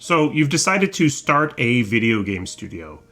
So you've decided to start a video game studio.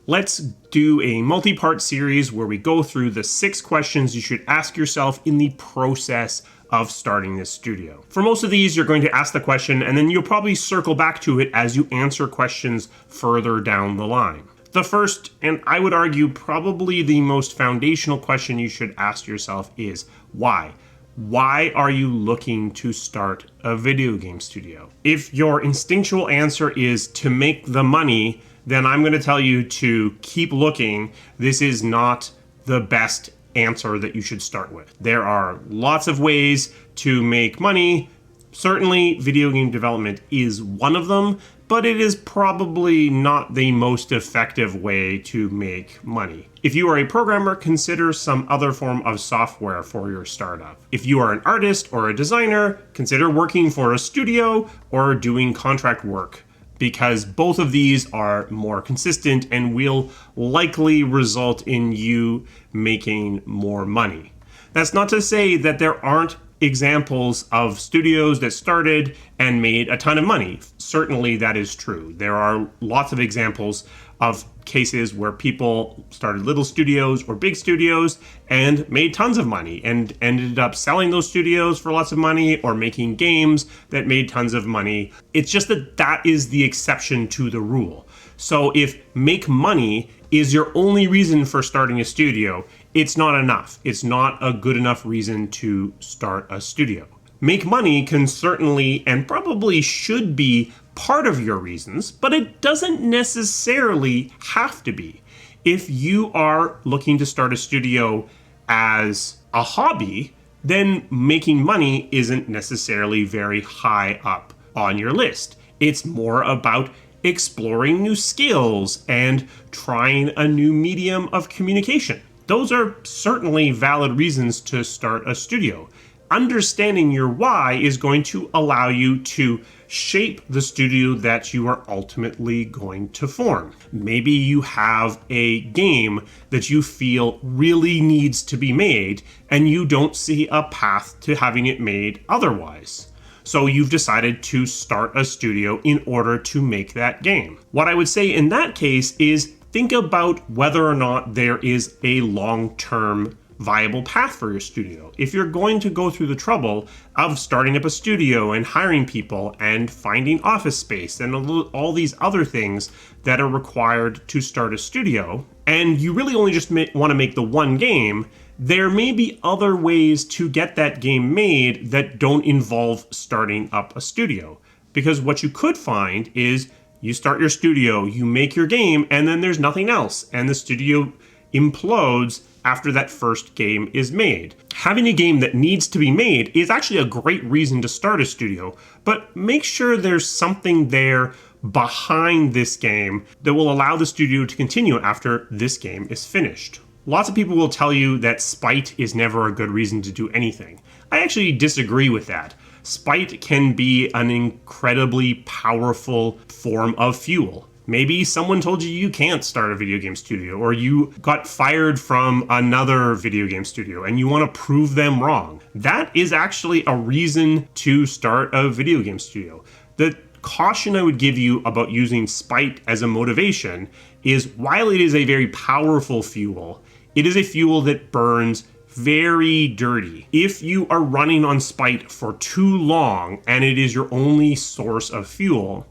Let's do a multi-part series where we go through the 6 questions you should ask yourself in the process of starting this studio. For most of these, you're going to ask the question and then you'll probably circle back to it as you answer questions further down the line. The first, and I would argue probably the most foundational question you should ask yourself is why? Why are you looking to start a video game studio? If your instinctual answer is to make the money, then I'm going to tell you to keep looking. This is not the best answer that you should start with. There are lots of ways to make money. Certainly, video game development is one of them, but it is probably not the most effective way to make money. If you are a programmer, consider some other form of software for your startup. If you are an artist or a designer, consider working for a studio or doing contract work, because both of these are more consistent and will likely result in you making more money. That's not to say that there aren't examples of studios that started and made a ton of money. Certainly that is true. There are lots of examples of cases where people started little studios or big studios and made tons of money and ended up selling those studios for lots of money or making games that made tons of money. It's just that that is the exception to the rule. So if make money is your only reason for starting a studio, it's not enough. It's not a good enough reason to start a studio. Make money can certainly and probably should be part of your reasons, but it doesn't necessarily have to be. If you are looking to start a studio as a hobby, then making money isn't necessarily very high up on your list. It's more about exploring new skills and trying a new medium of communication. Those are certainly valid reasons to start a studio. Understanding your why is going to allow you to shape the studio that you are ultimately going to form. Maybe you have a game that you feel really needs to be made and you don't see a path to having it made otherwise. So you've decided to start a studio in order to make that game. What I would say in that case is think about whether or not there is a long-term viable path for your studio. If you're going to go through the trouble of starting up a studio and hiring people and finding office space and all these other things that are required to start a studio, and you really only just want to make the one game, there may be other ways to get that game made that don't involve starting up a studio. Because what you could find is you start your studio, you make your game, and then there's nothing else, and the studio implodes after that first game is made. Having a game that needs to be made is actually a great reason to start a studio, but make sure there's something there behind this game that will allow the studio to continue after this game is finished. Lots of people will tell you that spite is never a good reason to do anything. I actually disagree with that. Spite can be an incredibly powerful form of fuel. Maybe someone told you you can't start a video game studio, or you got fired from another video game studio and you want to prove them wrong. That is actually a reason to start a video game studio. The caution I would give you about using spite as a motivation is while it is a very powerful fuel, it is a fuel that burns very dirty. If you are running on spite for too long and it is your only source of fuel,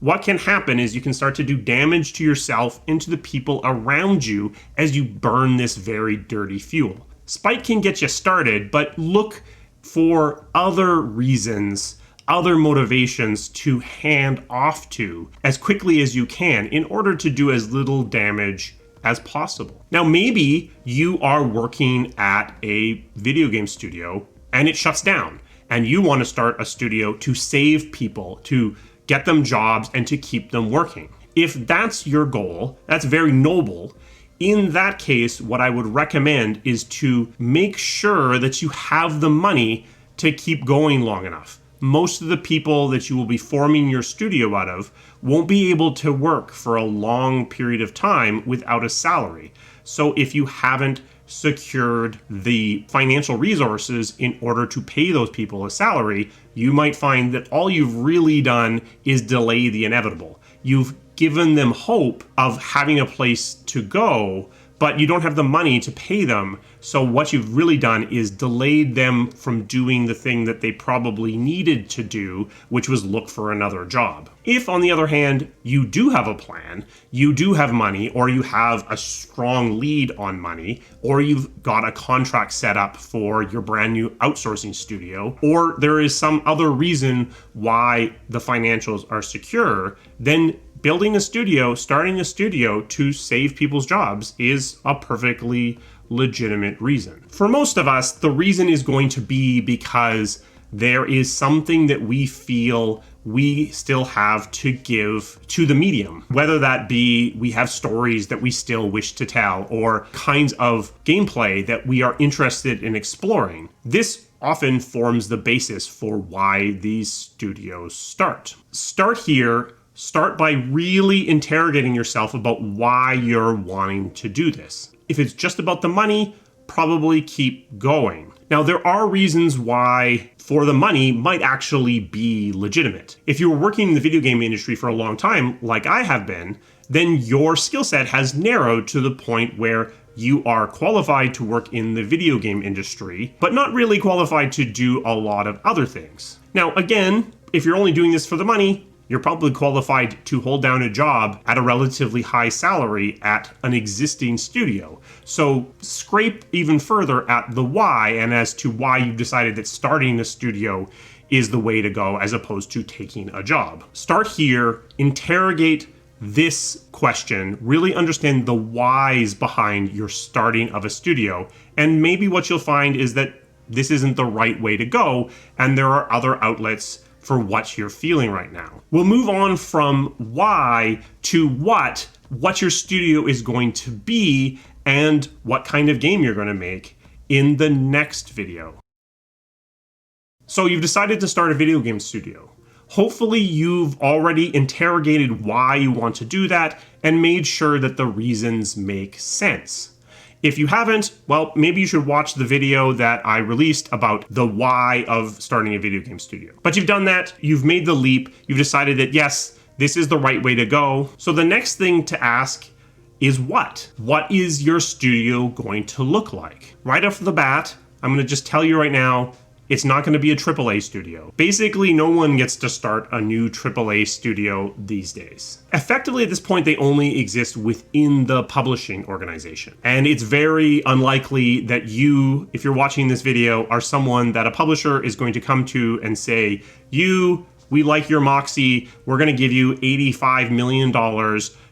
what can happen is you can start to do damage to yourself and to the people around you as you burn this very dirty fuel. Spite can get you started, but look for other reasons, other motivations to hand off to as quickly as you can in order to do as little damage as possible. Now, maybe you are working at a video game studio and it shuts down and you want to start a studio to save people, to get them jobs and to keep them working. If that's your goal, that's very noble. In that case, what I would recommend is to make sure that you have the money to keep going long enough. Most of the people that you will be forming your studio out of won't be able to work for a long period of time without a salary. So if you haven't secured the financial resources in order to pay those people a salary, you might find that all you've really done is delay the inevitable. You've given them hope of having a place to go, but you don't have the money to pay them. So what you've really done is delayed them from doing the thing that they probably needed to do, which was look for another job. If, on the other hand, you do have a plan, you do have money, or you have a strong lead on money, or you've got a contract set up for your brand new outsourcing studio, or there is some other reason why the financials are secure, then building a studio, starting a studio to save people's jobs is a perfectly legitimate reason. For most of us, the reason is going to be because there is something that we feel we still have to give to the medium, whether that be we have stories that we still wish to tell or kinds of gameplay that we are interested in exploring. This often forms the basis for why these studios start. Start here. Start by really interrogating yourself about why you're wanting to do this. If it's just about the money, probably keep going. Now, there are reasons why for the money might actually be legitimate. If you were working in the video game industry for a long time, like I have been, then your skill set has narrowed to the point where you are qualified to work in the video game industry, but not really qualified to do a lot of other things. Now, again, if you're only doing this for the money, you're probably qualified to hold down a job at a relatively high salary at an existing studio. So scrape even further at the why and as to why you've decided that starting a studio is the way to go as opposed to taking a job. Start here, interrogate this question, really understand the whys behind your starting of a studio, and maybe what you'll find is that this isn't the right way to go, and there are other outlets for what you're feeling right now. We'll move on from why to what your studio is going to be and what kind of game you're going to make in the next video. So you've decided to start a video game studio. Hopefully you've already interrogated why you want to do that and made sure that the reasons make sense. If you haven't, well, maybe you should watch the video that I released about the why of starting a video game studio. But you've done that, you've made the leap, you've decided that yes, this is the right way to go. So the next thing to ask is what? What is your studio going to look like? Right off the bat, I'm going to just tell you right now, it's not going to be a AAA studio. Basically, no one gets to start a new AAA studio these days. Effectively, at this point, they only exist within the publishing organization. And it's very unlikely that you, if you're watching this video, are someone that a publisher is going to come to and say, we like your Moxie, we're going to give you $85 million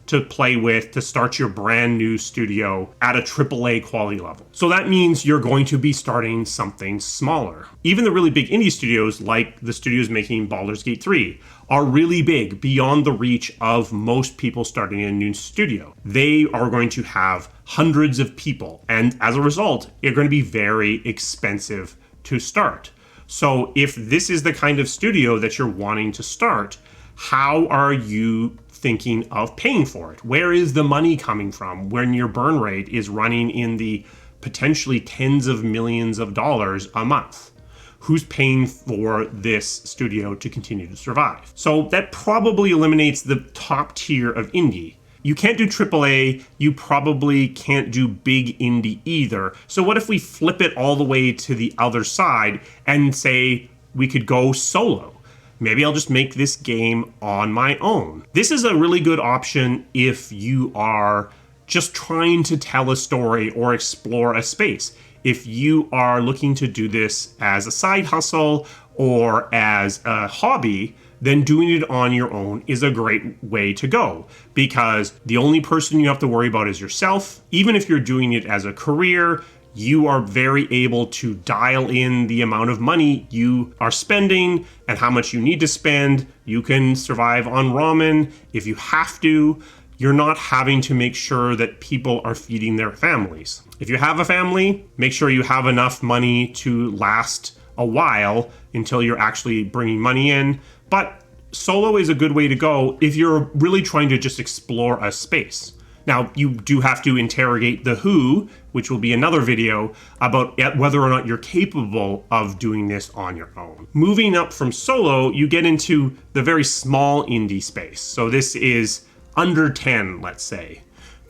to play with to start your brand new studio at a AAA quality level. So that means you're going to be starting something smaller. Even the really big indie studios, like the studios making Baldur's Gate 3, are really big beyond the reach of most people starting a new studio. They are going to have hundreds of people, and as a result, they're going to be very expensive to start. So if this is the kind of studio that you're wanting to start, how are you thinking of paying for it? Where is the money coming from when your burn rate is running in the potentially tens of millions of dollars a month? Who's paying for this studio to continue to survive? So that probably eliminates the top tier of indie. You can't do AAA, you probably can't do big indie either. So what if we flip it all the way to the other side and say we could go solo? Maybe I'll just make this game on my own. This is a really good option if you are just trying to tell a story or explore a space. If you are looking to do this as a side hustle or as a hobby, then doing it on your own is a great way to go because the only person you have to worry about is yourself. Even if you're doing it as a career, you are very able to dial in the amount of money you are spending and how much you need to spend. You can survive on ramen if you have to. You're not having to make sure that people are feeding their families. If you have a family, make sure you have enough money to last a while until you're actually bringing money in. But solo is a good way to go if you're really trying to just explore a space. Now, you do have to interrogate the who, which will be another video, about whether or not you're capable of doing this on your own. Moving up from solo, you get into the very small indie space. So this is under 10, let's say.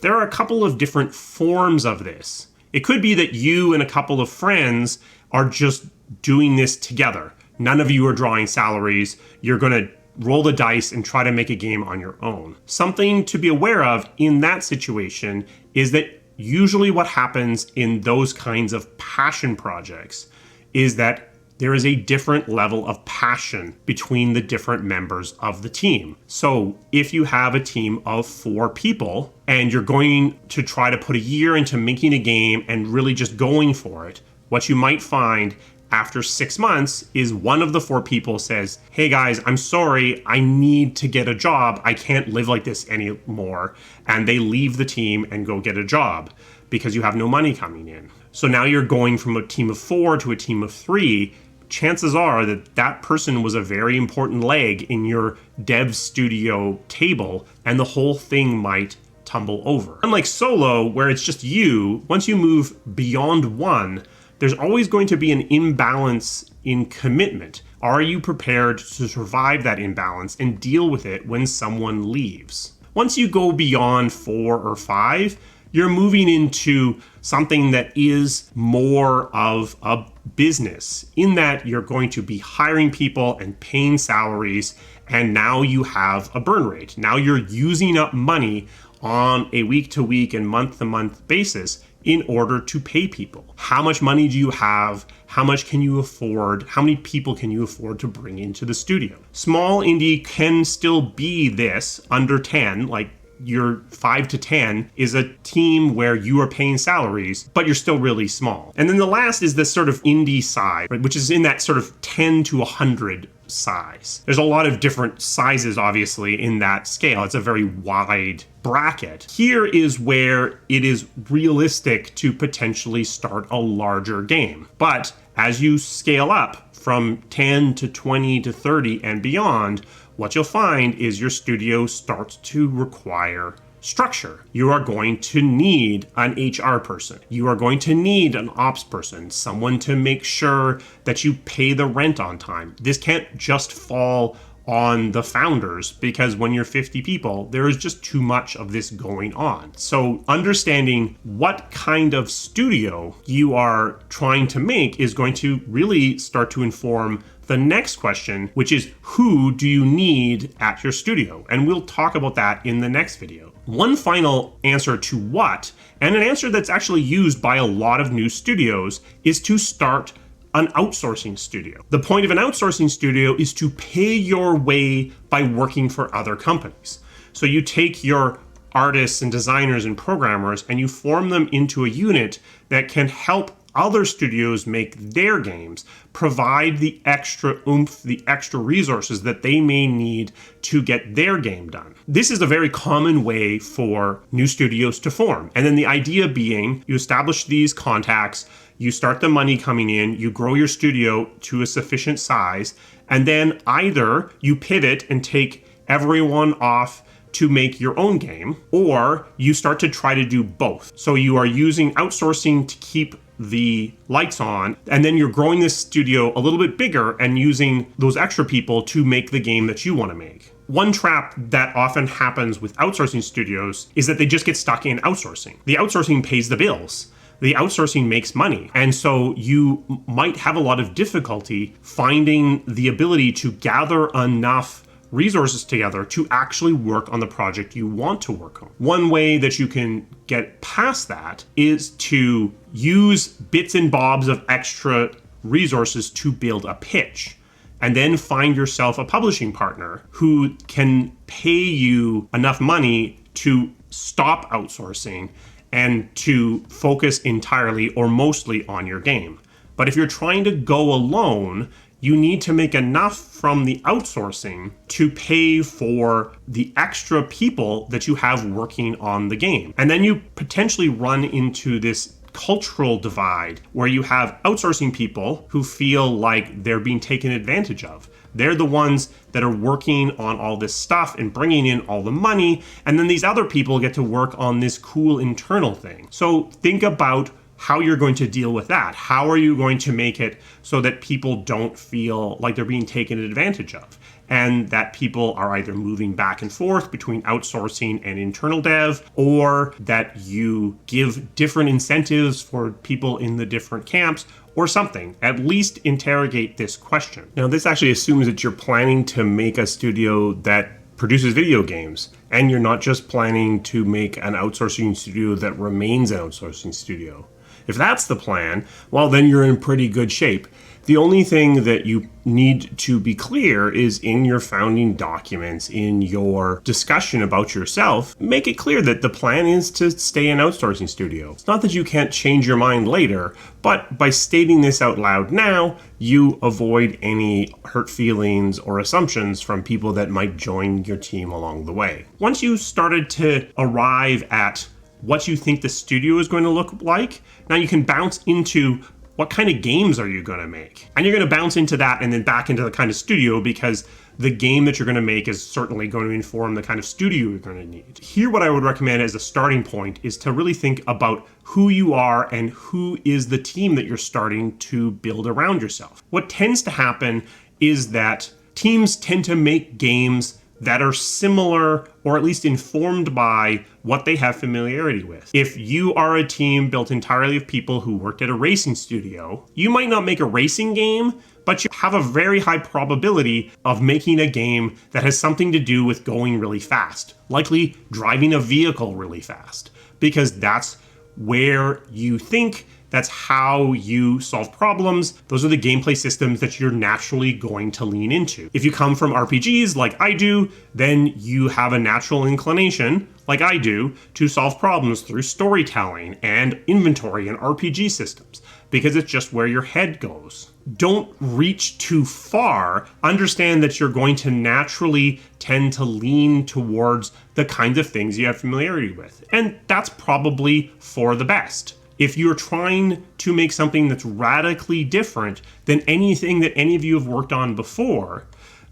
There are a couple of different forms of this. It could be that you and a couple of friends are just doing this together. None of you are drawing salaries. You're going to roll the dice and try to make a game on your own. Something to be aware of in that situation is that usually what happens in those kinds of passion projects is that there is a different level of passion between the different members of the team. So if you have a team of 4 people and you're going to try to put a year into making a game and really just going for it, what you might find after 6 months is one of the 4 people says, hey guys, I'm sorry, I need to get a job. I can't live like this anymore. And they leave the team and go get a job because you have no money coming in. So now you're going from a team of 4 to a team of 3. Chances are that that person was a very important leg in your dev studio table, and the whole thing might tumble over. Unlike solo, where it's just you, once you move beyond 1, there's always going to be an imbalance in commitment. Are you prepared to survive that imbalance and deal with it when someone leaves? Once you go beyond 4 or 5, you're moving into something that is more of a business, in that you're going to be hiring people and paying salaries, and now you have a burn rate. Now you're using up money on a week-to-week and month-to-month basis in order to pay people. How much money do you have? How much can you afford? How many people can you afford to bring into the studio? Small indie can still be this, under 10, like your 5 to 10 is a team where you are paying salaries, but you're still really small. And then the last is this sort of indie side, right, which is in that sort of 10 to 100 size. There's a lot of different sizes, obviously, in that scale. It's a very wide bracket. Here is where it is realistic to potentially start a larger game. But as you scale up from 10 to 20 to 30 and beyond, what you'll find is your studio starts to require structure. You are going to need an HR person. You are going to need an ops person, someone to make sure that you pay the rent on time. This can't just fall on the founders, because when you're 50 people, there is just too much of this going on. So understanding what kind of studio you are trying to make is going to really start to inform the next question, which is who do you need at your studio? And we'll talk about that in the next video. One final answer to what, and an answer that's actually used by a lot of new studios, is to start an outsourcing studio. The point of an outsourcing studio is to pay your way by working for other companies. So you take your artists and designers and programmers and you form them into a unit that can help other studios make their games, provide the extra oomph, the extra resources that they may need to get their game done. This is a very common way for new studios to form. And then the idea being, you establish these contacts, you start the money coming in, you grow your studio to a sufficient size, and then either you pivot and take everyone off to make your own game, or you start to try to do both. So you are using outsourcing to keep the lights on, and then you're growing this studio a little bit bigger and using those extra people to make the game that you want to make. One trap that often happens with outsourcing studios is that they just get stuck in outsourcing. The outsourcing pays the bills. The outsourcing makes money. And so you might have a lot of difficulty finding the ability to gather enough resources together to actually work on the project you want to work on. One way that you can get past that is to use bits and bobs of extra resources to build a pitch, and then find yourself a publishing partner who can pay you enough money to stop outsourcing and to focus entirely or mostly on your game. But if you're trying to go alone, you need to make enough from the outsourcing to pay for the extra people that you have working on the game. And then you potentially run into this cultural divide where you have outsourcing people who feel like they're being taken advantage of. They're the ones that are working on all this stuff and bringing in all the money. And then these other people get to work on this cool internal thing. So think about how you're going to deal with that. How are you going to make it so that people don't feel like they're being taken advantage of, and that people are either moving back and forth between outsourcing and internal dev, or that you give different incentives for people in the different camps, or something. At least interrogate this question. Now, this actually assumes that you're planning to make a studio that produces video games, and you're not just planning to make an outsourcing studio that remains an outsourcing studio. If that's the plan, well, then you're in pretty good shape. The only thing that you need to be clear is in your founding documents, in your discussion about yourself, make it clear that the plan is to stay an outsourcing studio. It's not that you can't change your mind later, but by stating this out loud now, you avoid any hurt feelings or assumptions from people that might join your team along the way. Once you started to arrive at what you think the studio is going to look like, now you can bounce into what kind of games are you going to make? And you're going to bounce into that and then back into the kind of studio, because the game that you're going to make is certainly going to inform the kind of studio you're going to need. Here, what I would recommend as a starting point is to really think about who you are and who is the team that you're starting to build around yourself. What tends to happen is that teams tend to make games that are similar, or at least informed by what they have familiarity with. If you are a team built entirely of people who worked at a racing studio, you might not make a racing game, but you have a very high probability of making a game that has something to do with going really fast, likely driving a vehicle really fast, because that's where you think, that's how you solve problems. Those are the gameplay systems that you're naturally going to lean into. If you come from RPGs like I do, then you have a natural inclination, like I do, to solve problems through storytelling and inventory and RPG systems, because it's just where your head goes. Don't reach too far. Understand that you're going to naturally tend to lean towards the kinds of things you have familiarity with. And that's probably for the best. If you're trying to make something that's radically different than anything that any of you have worked on before,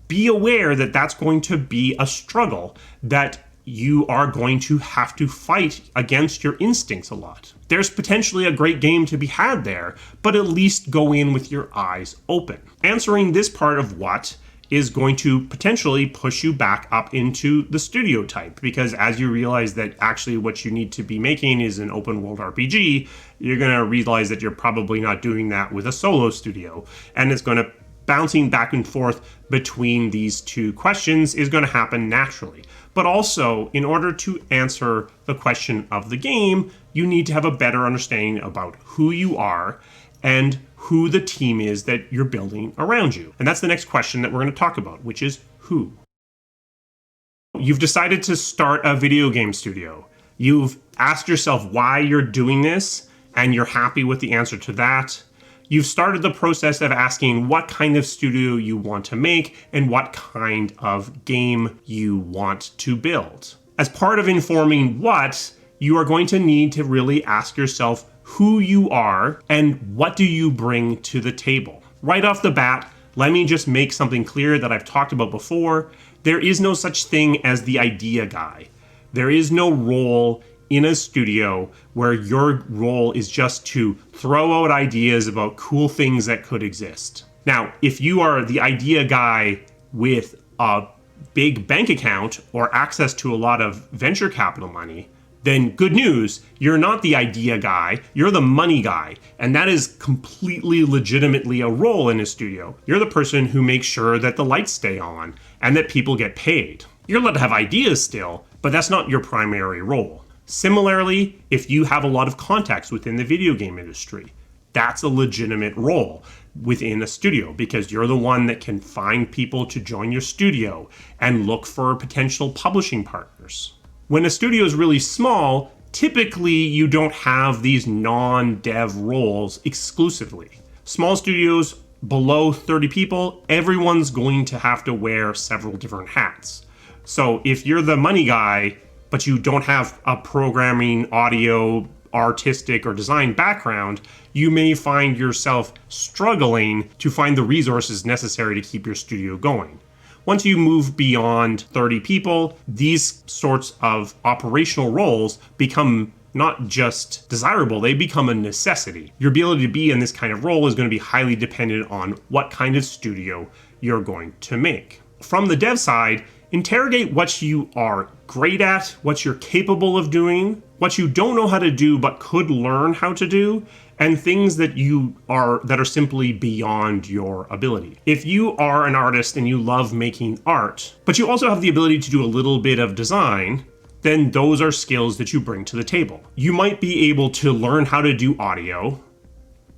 be aware that that's going to be a struggle, that you are going to have to fight against your instincts a lot. There's potentially a great game to be had there, but at least go in with your eyes open. Answering this part of what is going to potentially push you back up into the studio type, because as you realize that actually what you need to be making is an open world RPG, you're going to realize that you're probably not doing that with a solo studio, and it's going to bouncing back and forth between these two questions is going to happen naturally. But also, in order to answer the question of the game, you need to have a better understanding about who you are and who the team is that you're building around you. And that's the next question that we're going to talk about, which is who. You've decided to start a video game studio. You've asked yourself why you're doing this, and you're happy with the answer to that. You've started the process of asking what kind of studio you want to make and what kind of game you want to build. As part of informing what, you are going to need to really ask yourself who you are and what do you bring to the table. Right off the bat, let me just make something clear that I've talked about before. There is no such thing as the idea guy. There is no role in a studio where your role is just to throw out ideas about cool things that could exist. Now, if you are the idea guy with a big bank account or access to a lot of venture capital money, then good news, you're not the idea guy, you're the money guy. And that is completely legitimately a role in a studio. You're the person who makes sure that the lights stay on and that people get paid. You're allowed to have ideas still, but that's not your primary role. Similarly, if you have a lot of contacts within the video game industry, that's a legitimate role within a studio, because you're the one that can find people to join your studio and look for potential publishing partners. When a studio is really small, typically you don't have these non-dev roles exclusively. Small studios below 30 people, everyone's going to have to wear several different hats. So if you're the money guy, but you don't have a programming, audio, artistic or design background, you may find yourself struggling to find the resources necessary to keep your studio going. Once you move beyond 30 people, these sorts of operational roles become not just desirable, they become a necessity. Your ability to be in this kind of role is going to be highly dependent on what kind of studio you're going to make. From the dev side, interrogate what you are great at, what you're capable of doing, what you don't know how to do but could learn how to do, and things that are simply beyond your ability. If you are an artist and you love making art, but you also have the ability to do a little bit of design, then those are skills that you bring to the table. You might be able to learn how to do audio,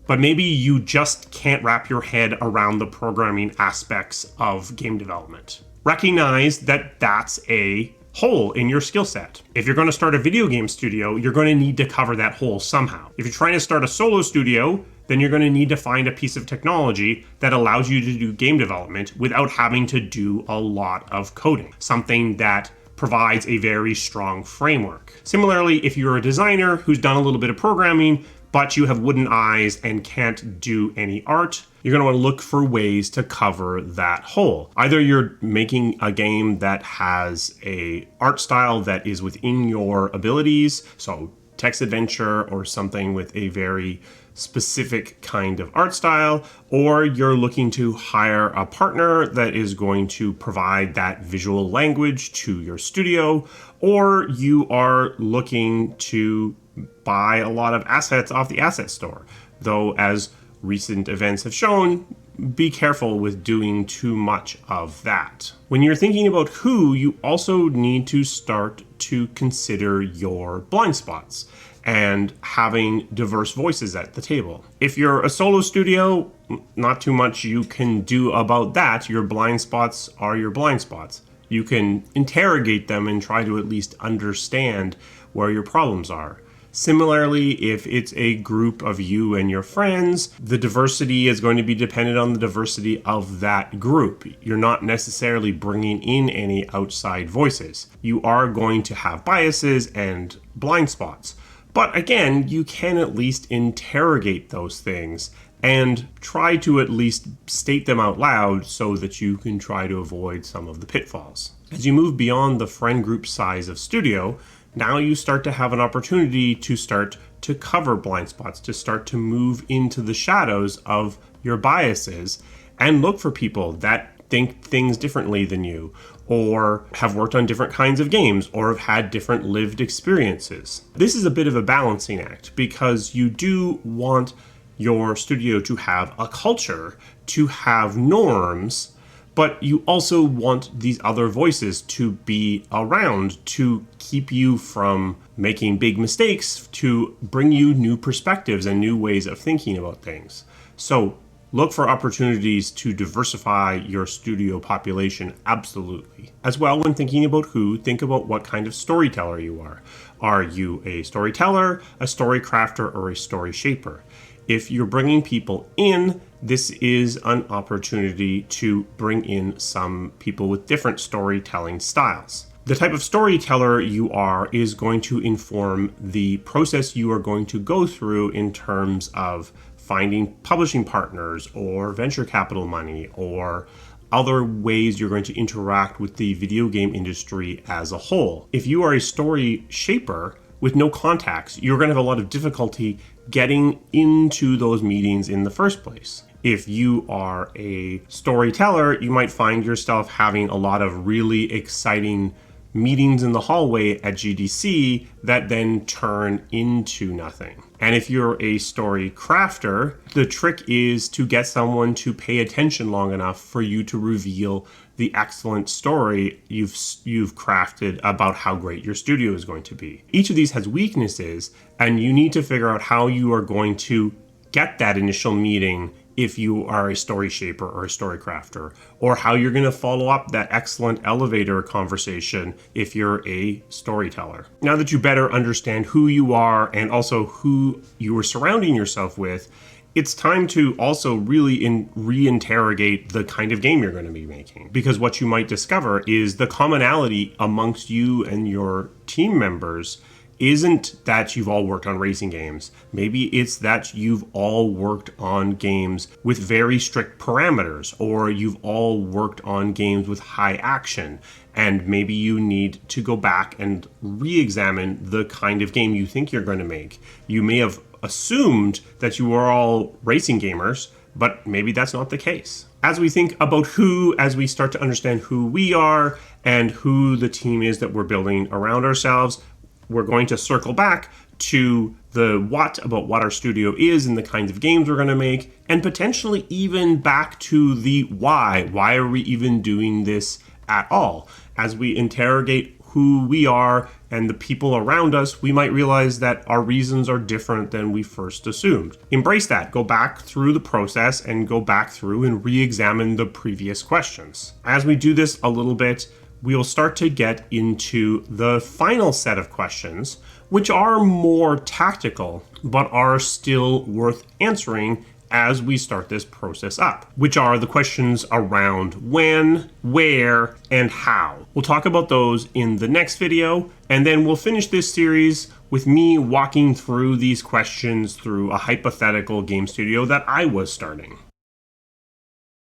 but maybe you just can't wrap your head around the programming aspects of game development. Recognize that that's a hole in your skill set. If you're going to start a video game studio, you're going to need to cover that hole somehow. If you're trying to start a solo studio, then you're going to need to find a piece of technology that allows you to do game development without having to do a lot of coding. Something that provides a very strong framework. Similarly, if you're a designer who's done a little bit of programming, but you have wooden eyes and can't do any art, you're going to want to look for ways to cover that hole. Either you're making a game that has a art style that is within your abilities, so text adventure or something with a very specific kind of art style, or you're looking to hire a partner that is going to provide that visual language to your studio, or you are looking to buy a lot of assets off the asset store. Though, as recent events have shown, be careful with doing too much of that. When you're thinking about who, you also need to start to consider your blind spots and having diverse voices at the table. If you're a solo studio, not too much you can do about that. Your blind spots are your blind spots. You can interrogate them and try to at least understand where your problems are. Similarly, if it's a group of you and your friends, the diversity is going to be dependent on the diversity of that group. You're not necessarily bringing in any outside voices. You are going to have biases and blind spots. But again, you can at least interrogate those things and try to at least state them out loud so that you can try to avoid some of the pitfalls. As you move beyond the friend group size of studio, now you start to have an opportunity to start to cover blind spots, to start to move into the shadows of your biases and look for people that think things differently than you, or have worked on different kinds of games, or have had different lived experiences. This is a bit of a balancing act because you do want your studio to have a culture, to have norms, but you also want these other voices to be around to keep you from making big mistakes, to bring you new perspectives and new ways of thinking about things. So look for opportunities to diversify your studio population, absolutely. As well, when thinking about who, think about what kind of storyteller you are. Are you a storyteller, a story crafter, or a story shaper? If you're bringing people in, this is an opportunity to bring in some people with different storytelling styles. The type of storyteller you are is going to inform the process you are going to go through in terms of finding publishing partners or venture capital money or other ways you're going to interact with the video game industry as a whole. If you are a story shaper with no contacts, you're going to have a lot of difficulty getting into those meetings in the first place. If you are a storyteller, you might find yourself having a lot of really exciting meetings in the hallway at GDC that then turn into nothing. And if you're a story crafter, the trick is to get someone to pay attention long enough for you to reveal the excellent story you've crafted about how great your studio is going to be. Each of these has weaknesses, and you need to figure out how you are going to get that initial meeting if you are a story shaper or a story crafter, or how you're going to follow up that excellent elevator conversation if you're a storyteller. Now that you better understand who you are and also who you are surrounding yourself with, it's time to also really reinterrogate the kind of game you're going to be making. Because what you might discover is the commonality amongst you and your team members isn't that you've all worked on racing games. Maybe it's that you've all worked on games with very strict parameters, or you've all worked on games with high action, and maybe you need to go back and re-examine the kind of game you think you're going to make. You may have assumed that you are all racing gamers, but maybe that's not the case. As we think about as we start to understand who we are and who the team is that we're building around ourselves, we're going to circle back to the what about what our studio is and the kinds of games we're going to make, and potentially even back to the why. Why are we even doing this at all? As we interrogate who we are and the people around us, we might realize that our reasons are different than we first assumed. Embrace that. Go back through the process and go back through and re-examine the previous questions. As we do this a little bit, we'll start to get into the final set of questions, which are more tactical, but are still worth answering as we start this process up, which are the questions around when, where, and how. We'll talk about those in the next video, and then we'll finish this series with me walking through these questions through a hypothetical game studio that I was starting.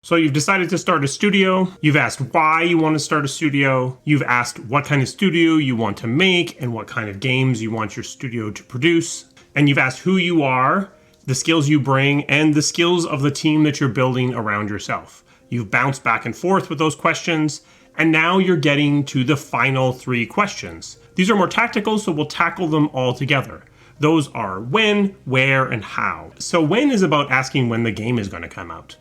So you've decided to start a studio, you've asked why you want to start a studio, you've asked what kind of studio you want to make and what kind of games you want your studio to produce, and you've asked who you are, the skills you bring, and the skills of the team that you're building around yourself. You've bounced back and forth with those questions, and now you're getting to the final 3 questions. These are more tactical, so we'll tackle them all together. Those are when, where, and how. So when is about asking when the game is going to come out.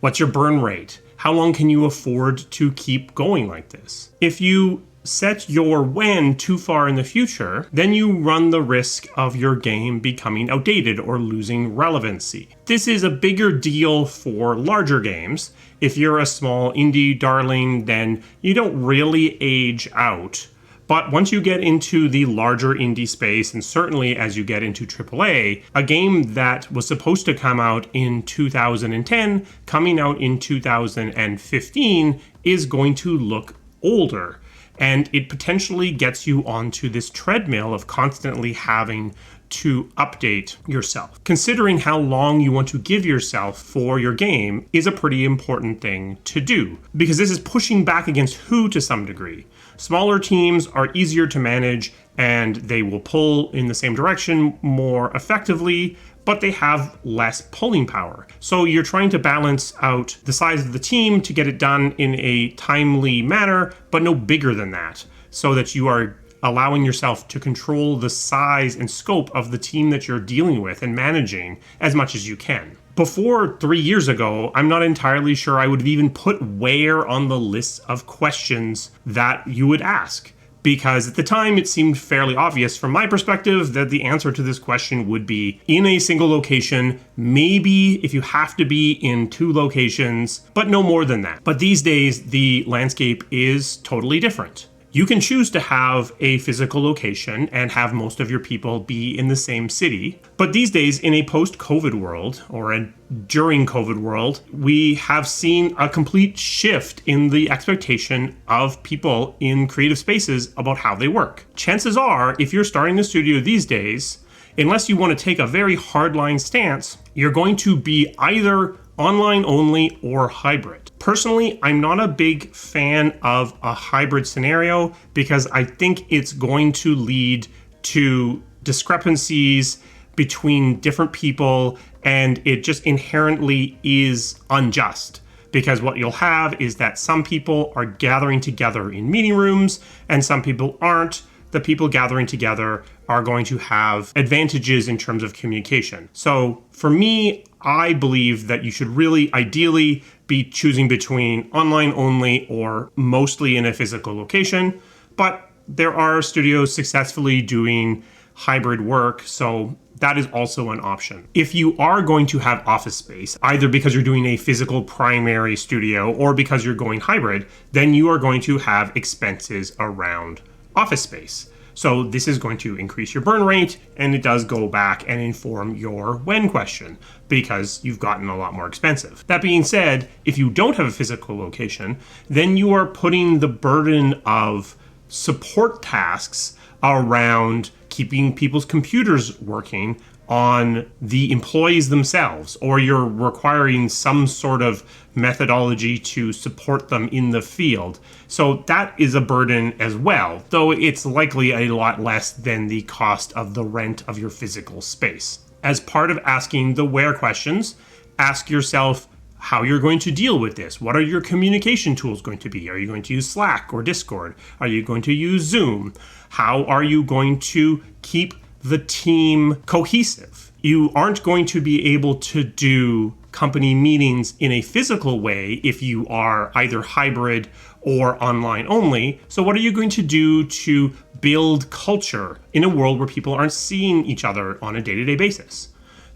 What's your burn rate? How long can you afford to keep going like this? If you set your when too far in the future, then you run the risk of your game becoming outdated or losing relevancy. This is a bigger deal for larger games. If you're a small indie darling, then you don't really age out. But once you get into the larger indie space, and certainly as you get into AAA, a game that was supposed to come out in 2010, coming out in 2015, is going to look older. And it potentially gets you onto this treadmill of constantly having to update yourself. Considering how long you want to give yourself for your game is a pretty important thing to do, because this is pushing back against who to some degree. Smaller teams are easier to manage and they will pull in the same direction more effectively, but they have less pulling power. So you're trying to balance out the size of the team to get it done in a timely manner, but no bigger than that, so that you are allowing yourself to control the size and scope of the team that you're dealing with and managing as much as you can. Before 3 years ago, I'm not entirely sure I would have even put where on the list of questions that you would ask, because at the time it seemed fairly obvious from my perspective that the answer to this question would be in a single location, maybe if you have to be in 2 locations, but no more than that. But these days, the landscape is totally different. You can choose to have a physical location and have most of your people be in the same city. But these days, in a post-COVID world, or a during COVID world, we have seen a complete shift in the expectation of people in creative spaces about how they work. Chances are, if you're starting a studio these days, unless you want to take a very hardline stance, you're going to be either online only or hybrid. Personally, I'm not a big fan of a hybrid scenario because I think it's going to lead to discrepancies between different people, and it just inherently is unjust. Because what you'll have is that some people are gathering together in meeting rooms and some people aren't. The people gathering together are going to have advantages in terms of communication. So for me, I believe that you should really ideally be choosing between online only or mostly in a physical location. But there are studios successfully doing hybrid work, so that is also an option. If you are going to have office space, either because you're doing a physical primary studio or because you're going hybrid, then you are going to have expenses around office space. So this is going to increase your burn rate, and it does go back and inform your when question because you've gotten a lot more expensive. That being said, if you don't have a physical location, then you are putting the burden of support tasks around keeping people's computers working on the employees themselves, or you're requiring some sort of methodology to support them in the field. So that is a burden as well, though it's likely a lot less than the cost of the rent of your physical space. As part of asking the where questions, ask yourself how you're going to deal with this. What are your communication tools going to be? Are you going to use Slack or Discord? Are you going to use Zoom? How are you going to keep the team cohesive? You aren't going to be able to do company meetings in a physical way if you are either hybrid or online only. So what are you going to do to build culture in a world where people aren't seeing each other on a day-to-day basis?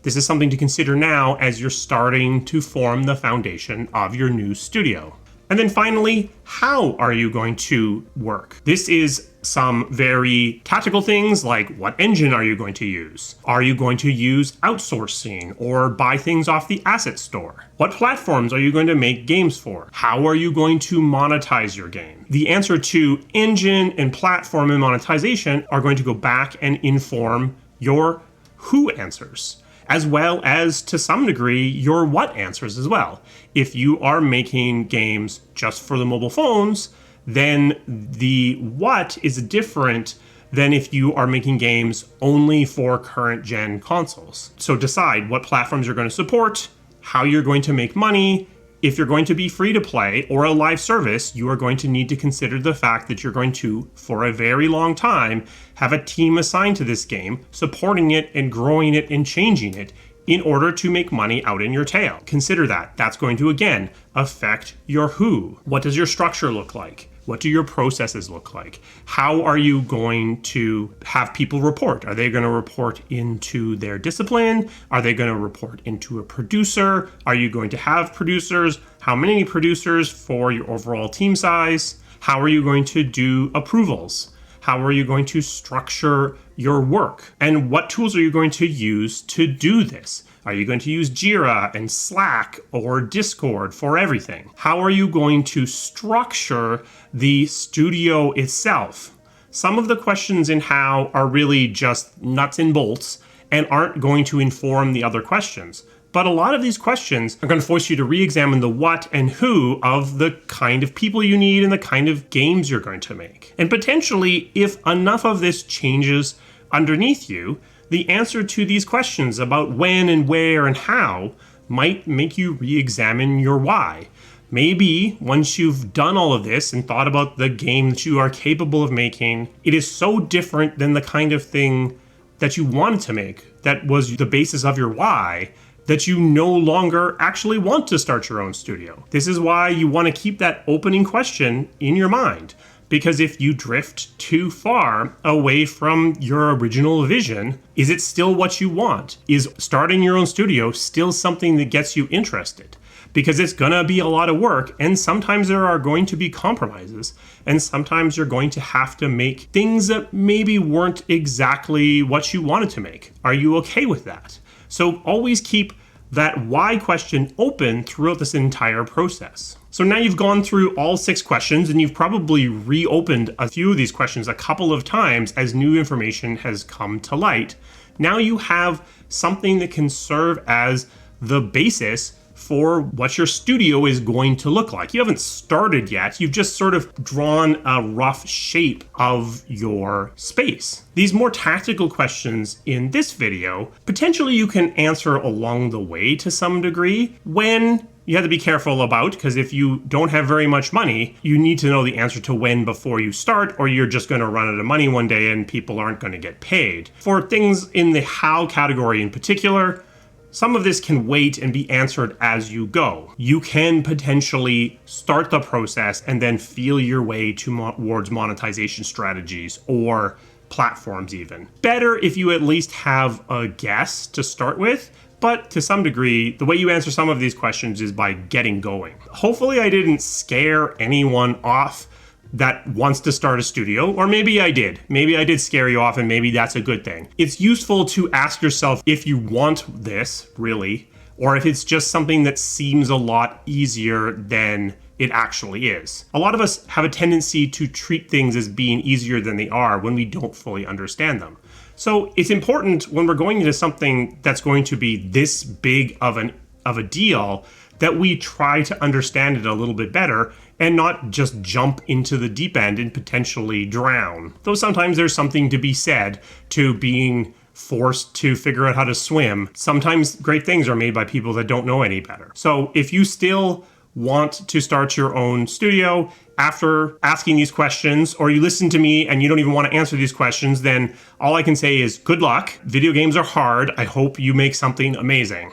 This is something to consider now as you're starting to form the foundation of your new studio. And then finally, how are you going to work? This is some very tactical things like what engine are you going to use? Are you going to use outsourcing or buy things off the asset store? What platforms are you going to make games for? How are you going to monetize your game? The answer to engine and platform and monetization are going to go back and inform your who answers, as well as, to some degree, your what answers as well. If you are making games just for the mobile phones, then the what is different than if you are making games only for current gen consoles. So decide what platforms you're going to support, how you're going to make money. If you're going to be free to play or a live service, you are going to need to consider the fact that you're going to, for a very long time, have a team assigned to this game, supporting it and growing it and changing it in order to make money out in your tail. Consider that. That's going to, again, affect your who. What does your structure look like? What do your processes look like? How are you going to have people report? Are they going to report into their discipline? Are they going to report into a producer? Are you going to have producers? How many producers for your overall team size? How are you going to do approvals? How are you going to structure your work? And what tools are you going to use to do this? Are you going to use Jira and Slack or Discord for everything? How are you going to structure the studio itself? Some of the questions in how are really just nuts and bolts and aren't going to inform the other questions. But a lot of these questions are going to force you to re-examine the what and who of the kind of people you need and the kind of games you're going to make. And potentially, if enough of this changes underneath you, the answer to these questions about when and where and how might make you re-examine your why. Maybe once you've done all of this and thought about the game that you are capable of making, it is so different than the kind of thing that you wanted to make, that was the basis of your why, that you no longer actually want to start your own studio. This is why you want to keep that opening question in your mind. Because if you drift too far away from your original vision, is it still what you want? Is starting your own studio still something that gets you interested? Because it's gonna be a lot of work, and sometimes there are going to be compromises, and sometimes you're going to have to make things that maybe weren't exactly what you wanted to make. Are you okay with that? So always keep that why question open throughout this entire process. So now you've gone through all 6 questions, and you've probably reopened a few of these questions a couple of times as new information has come to light. Now you have something that can serve as the basis for what your studio is going to look like. You haven't started yet, you've just sort of drawn a rough shape of your space. These more tactical questions in this video, potentially you can answer along the way to some degree. When you have to be careful about, because if you don't have very much money, you need to know the answer to when before you start, or you're just going to run out of money one day and people aren't going to get paid. For things in the how category in particular, some of this can wait and be answered as you go. You can potentially start the process and then feel your way towards monetization strategies or platforms even. Better if you at least have a guess to start with, but to some degree, the way you answer some of these questions is by getting going. Hopefully I didn't scare anyone off that wants to start a studio, or maybe I did. Maybe I did scare you off, and maybe that's a good thing. It's useful to ask yourself if you want this, really, or if it's just something that seems a lot easier than it actually is. A lot of us have a tendency to treat things as being easier than they are when we don't fully understand them. So it's important when we're going into something that's going to be this big of a deal that we try to understand it a little bit better and not just jump into the deep end and potentially drown. Though sometimes there's something to be said to being forced to figure out how to swim. Sometimes great things are made by people that don't know any better. So if you still want to start your own studio after asking these questions, or you listen to me and you don't even want to answer these questions, then all I can say is good luck. Video games are hard. I hope you make something amazing.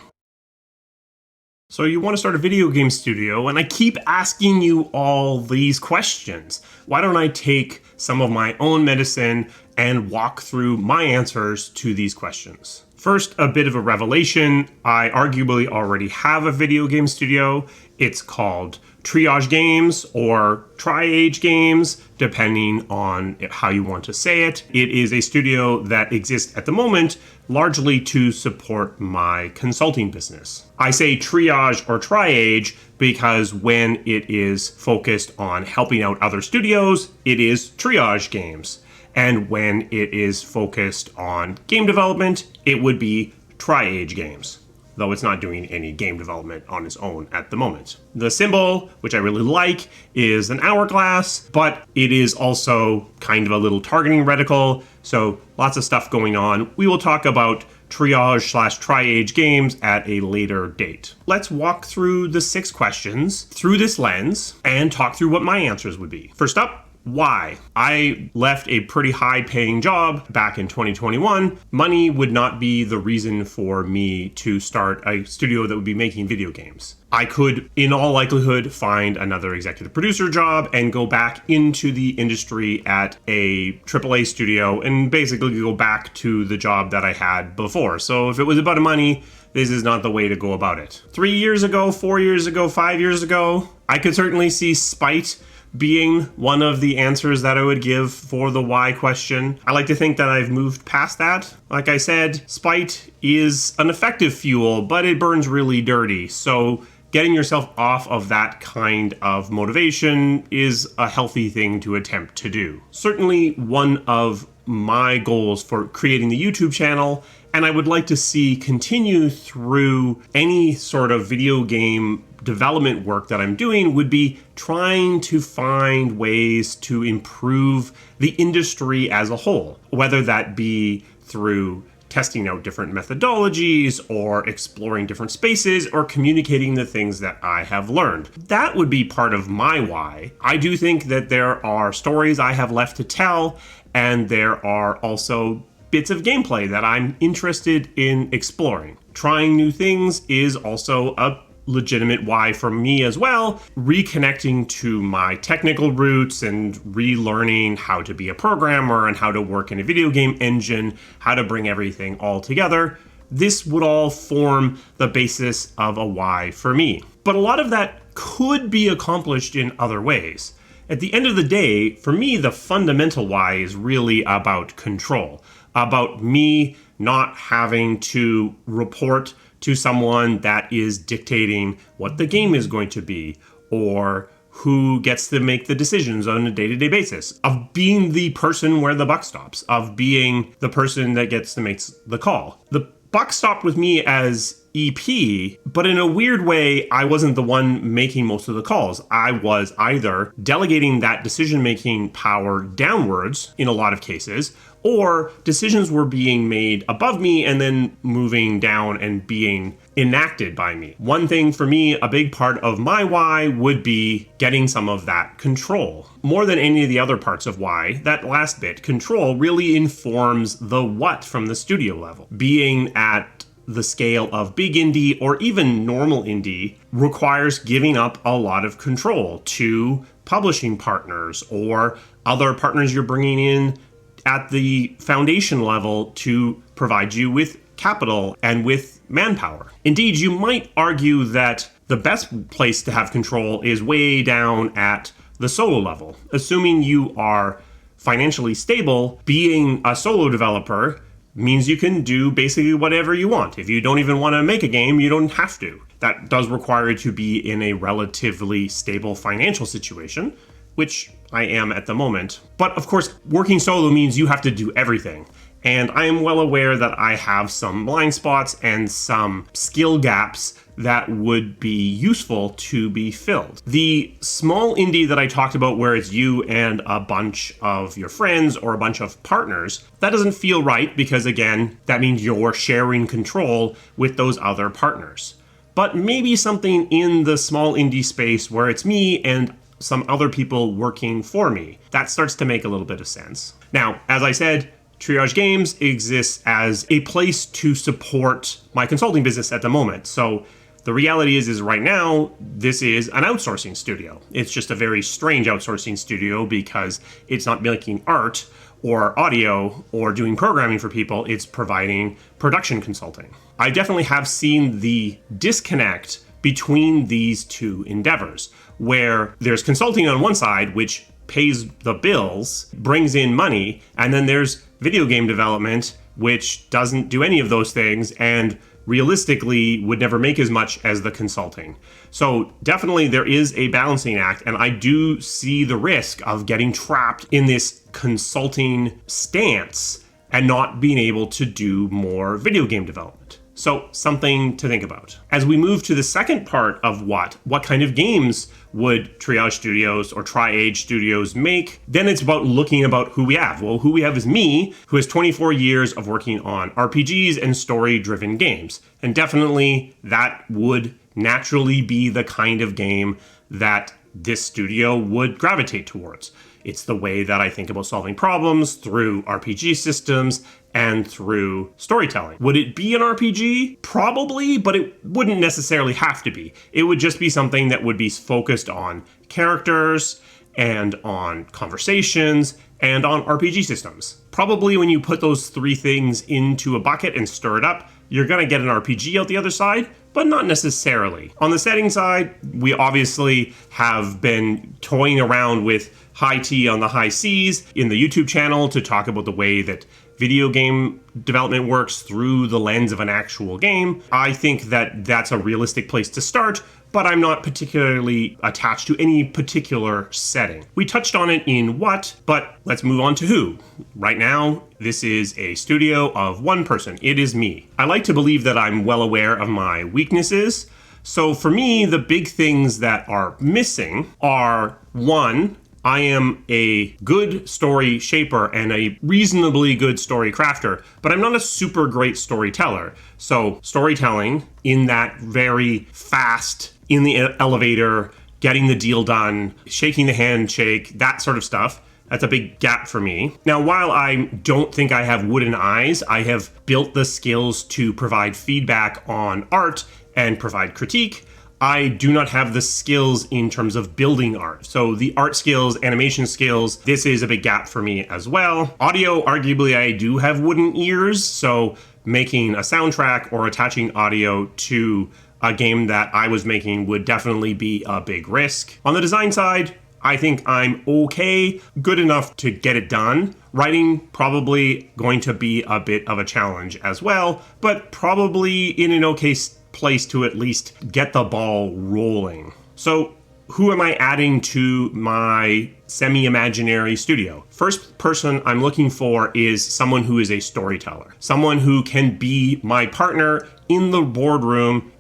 So you want to start a video game studio, and I keep asking you all these questions. Why don't I take some of my own medicine and walk through my answers to these questions? First, a bit of a revelation. I arguably already have a video game studio. It's called Triage Games or Tri-Age Games, depending on how you want to say it. It is a studio that exists at the moment largely to support my consulting business. I say triage or tri-age because when it is focused on helping out other studios, it is Triage Games. And when it is focused on game development, it would be Tri-Age Games, though it's not doing any game development on its own at the moment. The symbol, which I really like, is an hourglass, but it is also kind of a little targeting reticle, so lots of stuff going on. We will talk about triage/tri-age games at a later date. Let's walk through the 6 questions through this lens and talk through what my answers would be. First up, why? I left a pretty high-paying job back in 2021. Money would not be the reason for me to start a studio that would be making video games. I could, in all likelihood, find another executive producer job and go back into the industry at a AAA studio and basically go back to the job that I had before. So if it was about money, this is not the way to go about it. 3 years ago, 4 years ago, 5 years ago, I could certainly see spite being one of the answers that I would give for the why question. I like to think that I've moved past that. Like I said, spite is an effective fuel, but it burns really dirty. So getting yourself off of that kind of motivation is a healthy thing to attempt to do. Certainly one of my goals for creating the YouTube channel, and I would like to see continue through any sort of video game development work that I'm doing, would be trying to find ways to improve the industry as a whole, whether that be through testing out different methodologies or exploring different spaces or communicating the things that I have learned. That would be part of my why. I do think that there are stories I have left to tell, and there are also bits of gameplay that I'm interested in exploring. Trying new things is also a legitimate why for me as well. Reconnecting to my technical roots and relearning how to be a programmer and how to work in a video game engine, how to bring everything all together. This would all form the basis of a why for me. But a lot of that could be accomplished in other ways. At the end of the day, for me, the fundamental why is really about control, about me not having to report to someone that is dictating what the game is going to be or who gets to make the decisions on a day-to-day basis, of being the person where the buck stops, of being the person that gets to make the call. The buck stopped with me as EP, but in a weird way, I wasn't the one making most of the calls. I was either delegating that decision-making power downwards in a lot of cases, or decisions were being made above me and then moving down and being enacted by me. One thing for me, a big part of my why would be getting some of that control. More than any of the other parts of why, that last bit, control, really informs the what from the studio level. Being at the scale of big indie or even normal indie requires giving up a lot of control to publishing partners or other partners you're bringing in at the foundation level to provide you with capital and with manpower. Indeed, you might argue that the best place to have control is way down at the solo level. Assuming you are financially stable, being a solo developer means you can do basically whatever you want. If you don't even want to make a game, you don't have to. That does require you to be in a relatively stable financial situation, which I am at the moment. But of course, working solo means you have to do everything. And I am well aware that I have some blind spots and some skill gaps that would be useful to be filled. The small indie that I talked about, where it's you and a bunch of your friends or a bunch of partners, that doesn't feel right because, again, that means you're sharing control with those other partners. But maybe something in the small indie space where it's me and some other people working for me, that starts to make a little bit of sense. Now, as I said, Triage Games exists as a place to support my consulting business at the moment. So the reality is right now, this is an outsourcing studio. It's just a very strange outsourcing studio because it's not making art or audio or doing programming for people. It's providing production consulting. I definitely have seen the disconnect between these two endeavors, where there's consulting on one side, which pays the bills, brings in money, and then there's video game development, which doesn't do any of those things and realistically would never make as much as the consulting. So definitely there is a balancing act, and I do see the risk of getting trapped in this consulting stance and not being able to do more video game development. So something to think about. As we move to the second part of what kind of games would Triage Studios or Tri-Age Studios make, then it's about looking about who we have. Well, who we have is me, who has 24 years of working on RPGs and story-driven games. And definitely that would naturally be the kind of game that this studio would gravitate towards. It's the way that I think about solving problems through RPG systems and through storytelling. Would it be an RPG? Probably, but it wouldn't necessarily have to be. It would just be something that would be focused on characters and on conversations and on RPG systems. Probably when you put those three things into a bucket and stir it up, you're gonna get an RPG out the other side, but not necessarily. On the setting side, we obviously have been toying around with high T on the high Cs in the YouTube channel to talk about the way that video game development works through the lens of an actual game. I think that that's a realistic place to start, but I'm not particularly attached to any particular setting. We touched on it in what, but let's move on to who. Right now, this is a studio of one person. It is me. I like to believe that I'm well aware of my weaknesses. So for me, the big things that are missing are, one, I am a good story shaper and a reasonably good story crafter, but I'm not a super great storyteller. So storytelling in that very fast, in the elevator, getting the deal done, shaking the handshake, that sort of stuff, that's a big gap for me. Now, while I don't think I have wooden eyes, I have built the skills to provide feedback on art and provide critique. I do not have the skills in terms of building art. So the art skills, animation skills, this is a big gap for me as well. Audio, arguably I do have wooden ears, so making a soundtrack or attaching audio to a game that I was making would definitely be a big risk. On the design side, I think I'm okay, good enough to get it done. Writing, probably going to be a bit of a challenge as well, but probably in an okay place to at least get the ball rolling. So who am I adding to my semi-imaginary studio? First person I'm looking for is someone who is a storyteller, someone who can be my partner in the boardroom,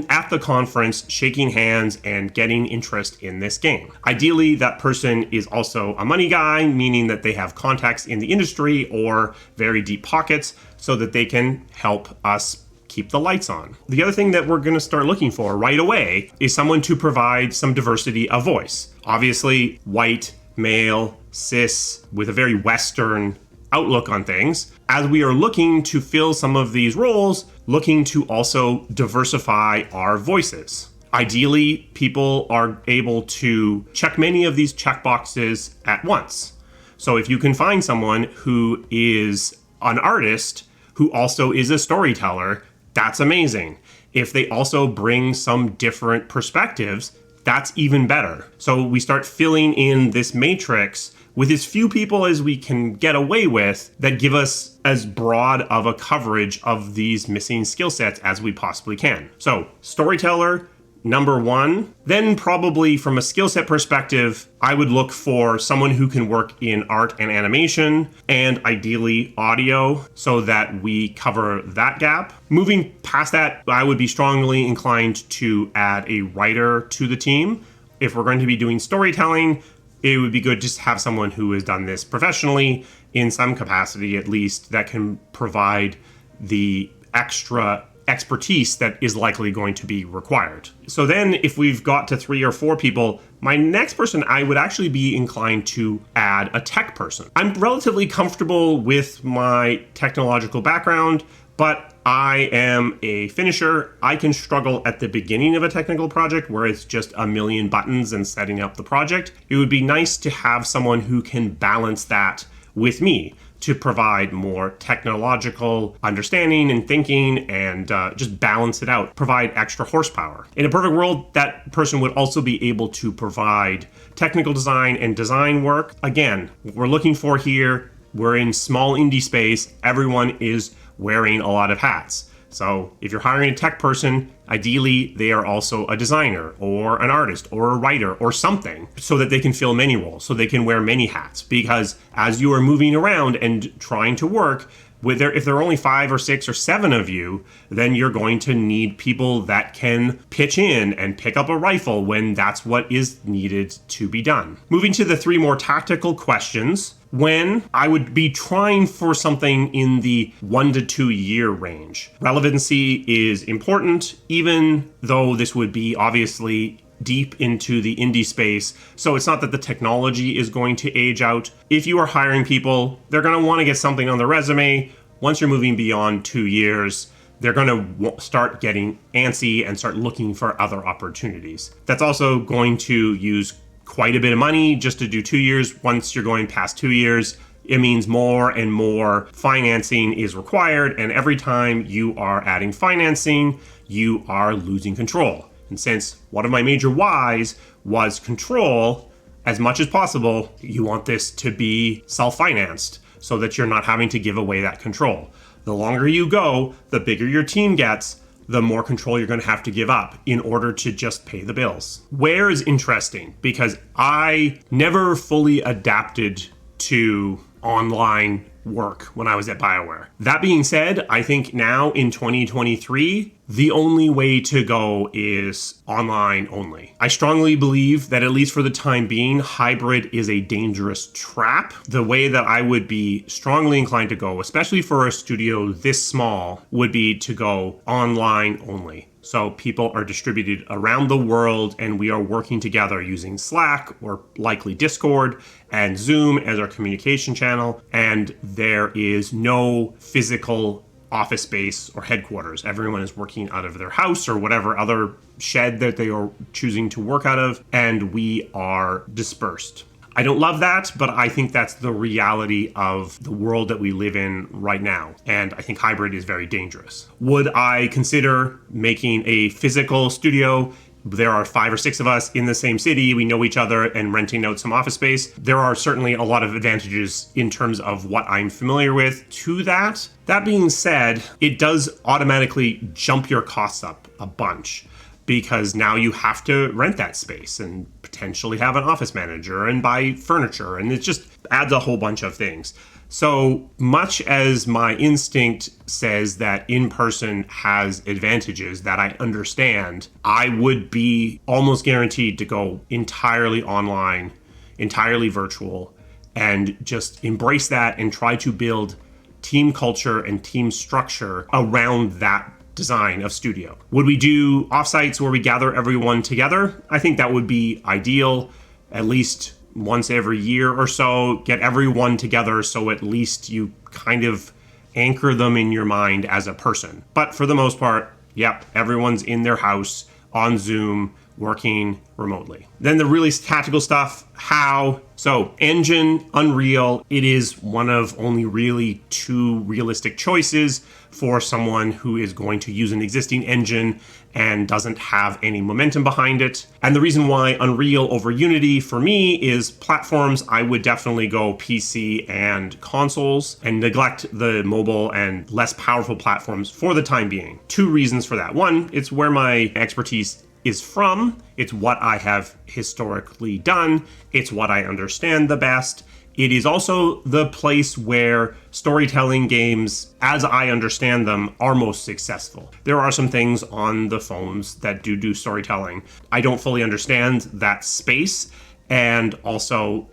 at the conference, shaking hands and getting interest in this game. Ideally, that person is also a money guy, meaning that they have contacts in the industry or very deep pockets so that they can help us keep the lights on. The other thing that we're going to start looking for right away is someone to provide some diversity of voice. Obviously, white, male, cis, with a very Western outlook on things. As we are looking to fill some of these roles, looking to also diversify our voices. Ideally, people are able to check many of these checkboxes at once. So if you can find someone who is an artist who also is a storyteller, that's amazing. If they also bring some different perspectives, that's even better. So we start filling in this matrix with as few people as we can get away with that give us as broad of a coverage of these missing skill sets as we possibly can. So, storyteller, number one. Then probably from a skill set perspective, I would look for someone who can work in art and animation and ideally audio so that we cover that gap. Moving past that, I would be strongly inclined to add a writer to the team. If we're going to be doing storytelling, it would be good just to have someone who has done this professionally in some capacity at least that can provide the extra expertise that is likely going to be required. So then if we've got to 3 or 4 people, my next person, I would actually be inclined to add a tech person. I'm relatively comfortable with my technological background, but I am a finisher. I can struggle at the beginning of a technical project where it's just a million buttons and setting up the project. It would be nice to have someone who can balance that with me, to provide more technological understanding and thinking and just balance it out, provide extra horsepower. In a perfect world, that person would also be able to provide technical design and design work. Again, what we're looking for here, we're in small indie space, everyone is wearing a lot of hats. So if you're hiring a tech person, ideally they are also a designer or an artist or a writer or something so that they can fill many roles, so they can wear many hats. Because as you are moving around and trying to work, if there are only 5 or 6 or 7 of you, then you're going to need people that can pitch in and pick up a rifle when that's what is needed to be done. Moving to the 3 more tactical questions. When I would be trying for something in the 1 to 2 year range. Relevancy is important, even though this would be obviously deep into the indie space. So it's not that the technology is going to age out. If you are hiring people, they're going to want to get something on their resume. Once you're moving beyond 2 years, they're going to start getting antsy and start looking for other opportunities. That's also going to use quite a bit of money just to do 2 years. Once you're going past 2 years, it means more and more financing is required. And every time you are adding financing, you are losing control. And since one of my major whys was control, as much as possible, you want this to be self-financed so that you're not having to give away that control. The longer you go, the bigger your team gets, the more control you're going to have to give up in order to just pay the bills. Where is interesting because I never fully adapted to online work when I was at BioWare. That being said, I think now in 2023, the only way to go is online only. I strongly believe that at least for the time being, hybrid is a dangerous trap. The way that I would be strongly inclined to go, especially for a studio this small, would be to go online only. So people are distributed around the world and we are working together using Slack or likely Discord and Zoom as our communication channel. And there is no physical office space or headquarters. Everyone is working out of their house or whatever other shed that they are choosing to work out of. And we are dispersed. I don't love that, but I think that's the reality of the world that we live in right now. And I think hybrid is very dangerous. Would I consider making a physical studio? There are 5 or 6 of us in the same city. We know each other and renting out some office space. There are certainly a lot of advantages in terms of what I'm familiar with to that. That being said, it does automatically jump your costs up a bunch, because now you have to rent that space and potentially have an office manager and buy furniture, and it just adds a whole bunch of things. So much as my instinct says that in-person has advantages that I understand, I would be almost guaranteed to go entirely online, entirely virtual, and just embrace that and try to build team culture and team structure around that design of studio. Would we do offsites where we gather everyone together? I think that would be ideal, at least once every year or so, get everyone together so at least you kind of anchor them in your mind as a person. But for the most part, yep, everyone's in their house on Zoom working remotely. Then the really tactical stuff, how. So engine, Unreal, it is one of only really 2 realistic choices for someone who is going to use an existing engine and doesn't have any momentum behind it. And the reason why Unreal over Unity for me is platforms, I would definitely go PC and consoles and neglect the mobile and less powerful platforms for the time being. 2 reasons for that. One, it's where my expertise is from. It's what I have historically done. It's what I understand the best. It is also the place where storytelling games, as I understand them, are most successful. There are some things on the phones that do storytelling. I don't fully understand that space. And also,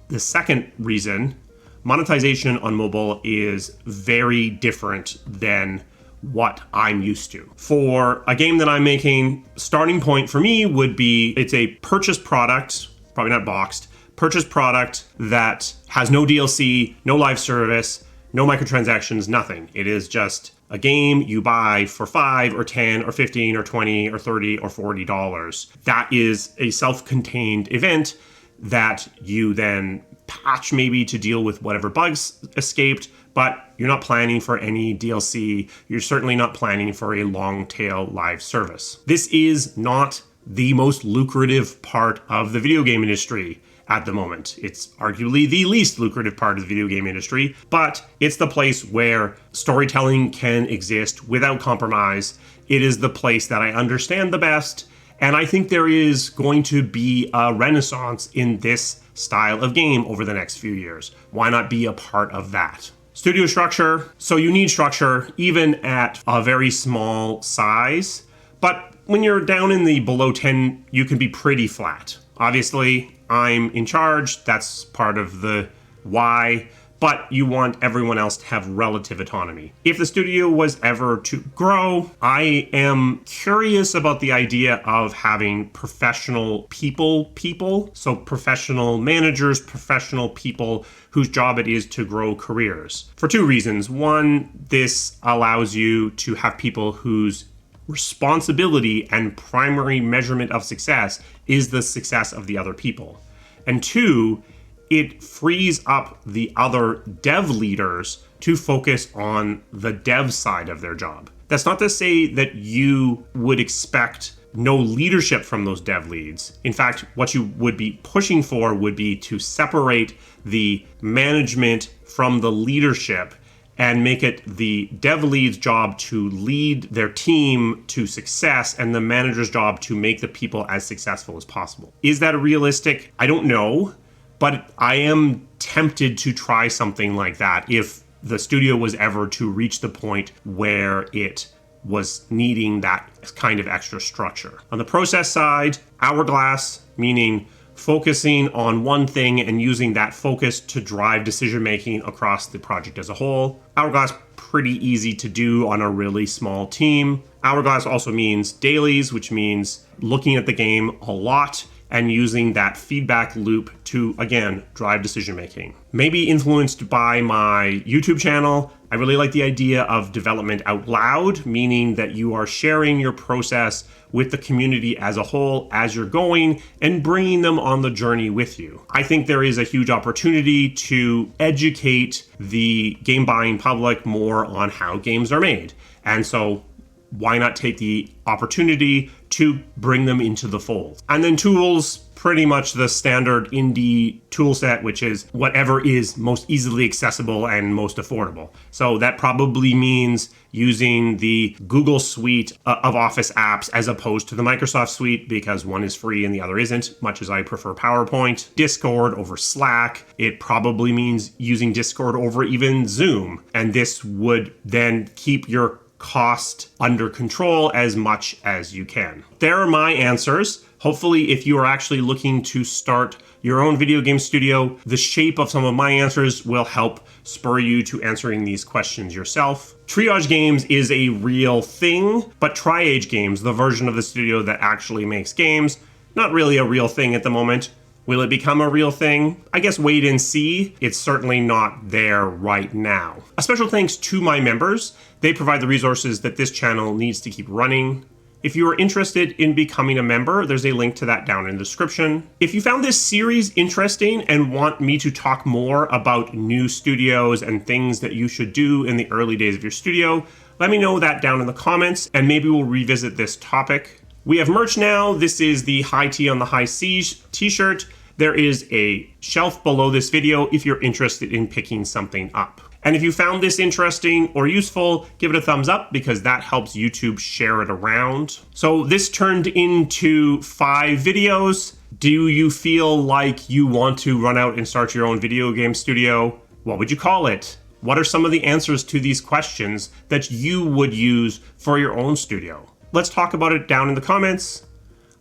the second reason, monetization on mobile is very different than what I'm used to. For a game that I'm making, starting point for me would be it's a purchased product, probably not boxed, purchased product that has no DLC, no live service, no microtransactions, nothing. It is just a game you buy for $5 or $10 or $15 or $20 or $30 or $40. That is a self-contained event that you then patch maybe to deal with whatever bugs escaped, but you're not planning for any DLC. You're certainly not planning for a long tail live service. This is not the most lucrative part of the video game industry at the moment. It's arguably the least lucrative part of the video game industry, but it's the place where storytelling can exist without compromise. It is the place that I understand the best, and I think there is going to be a renaissance in this style of game over the next few years. Why not be a part of that? Studio structure. So you need structure even at a very small size, but when you're down in the below 10, you can be pretty flat. Obviously, I'm in charge. That's part of the why, but you want everyone else to have relative autonomy. If the studio was ever to grow, I am curious about the idea of having professional people, so professional managers, professional people whose job it is to grow careers. For 2 reasons. One, this allows you to have people whose responsibility and primary measurement of success is the success of the other people. And 2, it frees up the other dev leaders to focus on the dev side of their job. That's not to say that you would expect no leadership from those dev leads. In fact, what you would be pushing for would be to separate the management from the leadership and make it the dev lead's job to lead their team to success and the manager's job to make the people as successful as possible. Is that realistic? I don't know, but I am tempted to try something like that if the studio was ever to reach the point where it was needing that kind of extra structure. On the process side, hourglass, meaning focusing on one thing and using that focus to drive decision making across the project as a whole. Hourglass, pretty easy to do on a really small team. Hourglass also means dailies, which means looking at the game a lot and using that feedback loop to, again, drive decision making. Maybe influenced by my YouTube channel, I really like the idea of development out loud, meaning that you are sharing your process with the community as a whole as you're going and bringing them on the journey with you. I think there is a huge opportunity to educate the game buying public more on how games are made. And so why not take the opportunity to bring them into the fold? And then tools, pretty much the standard indie tool set, which is whatever is most easily accessible and most affordable. So that probably means using the Google suite of Office apps as opposed to the Microsoft suite, because one is free and the other isn't, much as I prefer PowerPoint. Discord over Slack. It probably means using Discord over even Zoom. And this would then keep your cost under control as much as you can. There are my answers. Hopefully, if you are actually looking to start your own video game studio, the shape of some of my answers will help spur you to answering these questions yourself. Triage Games is a real thing, but Tri-Age Games, the version of the studio that actually makes games, not really a real thing at the moment. Will it become a real thing? I guess wait and see. It's certainly not there right now. A special thanks to my members. They provide the resources that this channel needs to keep running. If you are interested in becoming a member, there's a link to that down in the description. If you found this series interesting and want me to talk more about new studios and things that you should do in the early days of your studio, let me know that down in the comments and maybe we'll revisit this topic. We have merch now. This is the High Tea on the High Seas t-shirt. There is a shelf below this video if you're interested in picking something up. And if you found this interesting or useful, give it a thumbs up because that helps YouTube share it around. So this turned into 5 videos. Do you feel like you want to run out and start your own video game studio? What would you call it? What are some of the answers to these questions that you would use for your own studio? Let's talk about it down in the comments.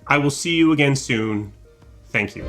I will see you again soon. Thank you.